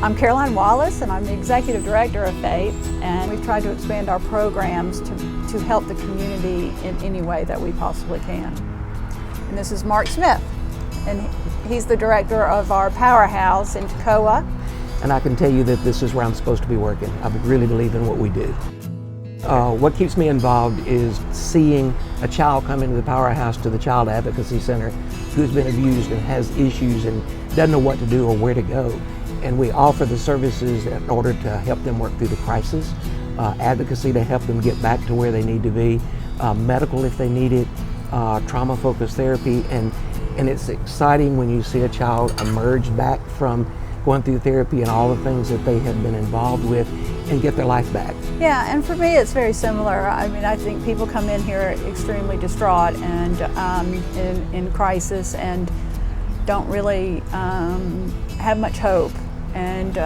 I'm Caroline Wallace, and I'm the Executive Director of F.A.I.T.H, and we've tried to expand our programs to help the community in any way that we possibly can. And this is Mark Smith, and he's the director of our powerhouse in Toccoa. And I can tell you that this is where I'm supposed to be working. I really believe in what we do. What keeps me involved is seeing a child come into the powerhouse to the Child Advocacy Center who's been abused and has issues and doesn't know what to do or where to go. And we offer the services in order to help them work through the crisis, advocacy to help them get back to where they need to be, medical if they need it, trauma-focused therapy, and it's exciting when you see a child emerge back from going through therapy and all the things that they have been involved with and get their life back. Yeah, and for me it's very similar. I mean, I think people come in here extremely distraught and in crisis and don't really have much hope. And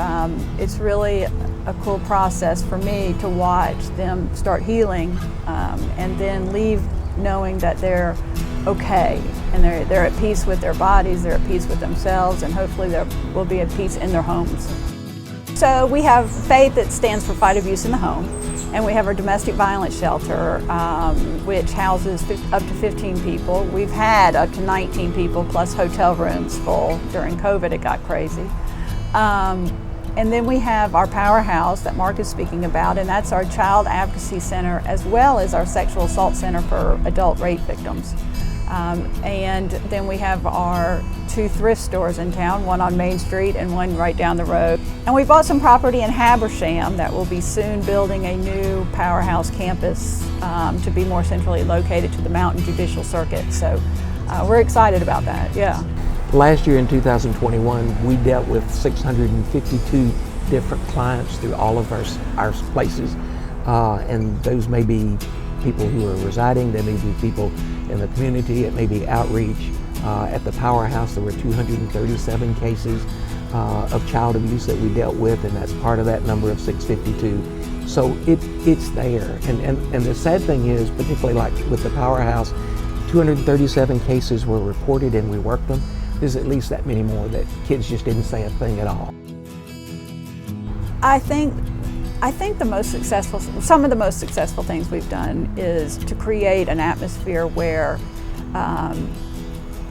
it's really a cool process for me to watch them start healing and then leave knowing that they're okay and they're at peace with their bodies, they're at peace with themselves, and hopefully there will be at peace in their homes. So we have F.A.I.T.H that stands for Fight Abuse in the Home, and we have our domestic violence shelter which houses up to 15 people. We've had up to 19 people plus hotel rooms full. During COVID it got crazy. And then we have our powerhouse that Mark is speaking about, and that's our Child Advocacy Center as well as our Sexual Assault Center for adult rape victims. And then we have our 2 thrift stores in town, one on Main Street and one right down the road. And we bought some property in Habersham that will be soon building a new powerhouse campus to be more centrally located to the Mountain Judicial Circuit. So we're excited about that, yeah. Last year in 2021, we dealt with 652 different clients through all of our places. And those may be people who are residing, they may be people in the community, it may be outreach. At the powerhouse, there were 237 cases of child abuse that we dealt with, and that's part of that number of 652. So it's there. And the sad thing is, particularly like with the powerhouse, 237 cases were reported and we worked them. There's at least that many more that kids just didn't say a thing at all. I think some of the most successful things we've done is to create an atmosphere where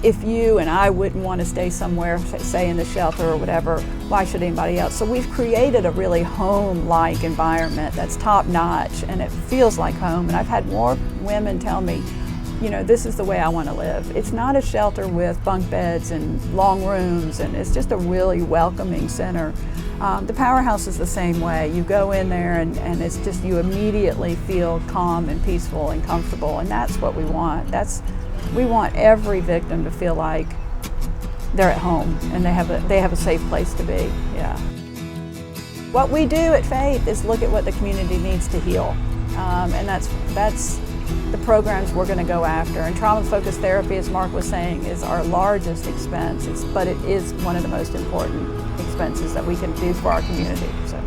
if you and I wouldn't want to stay somewhere, say in the shelter or whatever, why should anybody else? So we've created a really home-like environment that's top-notch, and it feels like home. And I've had more women tell me, you know, this is the way I want to live. It's not a shelter with bunk beds and long rooms, and it's just a really welcoming center. The powerhouse is the same way. You go in there and it's just, you immediately feel calm and peaceful and comfortable, and that's what we want. We want every victim to feel like they're at home and they have a safe place to be, yeah. What we do at F.A.I.T.H is look at what the community needs to heal, and that's the programs we're going to go after. And trauma-focused therapy, as Mark was saying, is our largest expense, but it is one of the most important expenses that we can do for our community. So.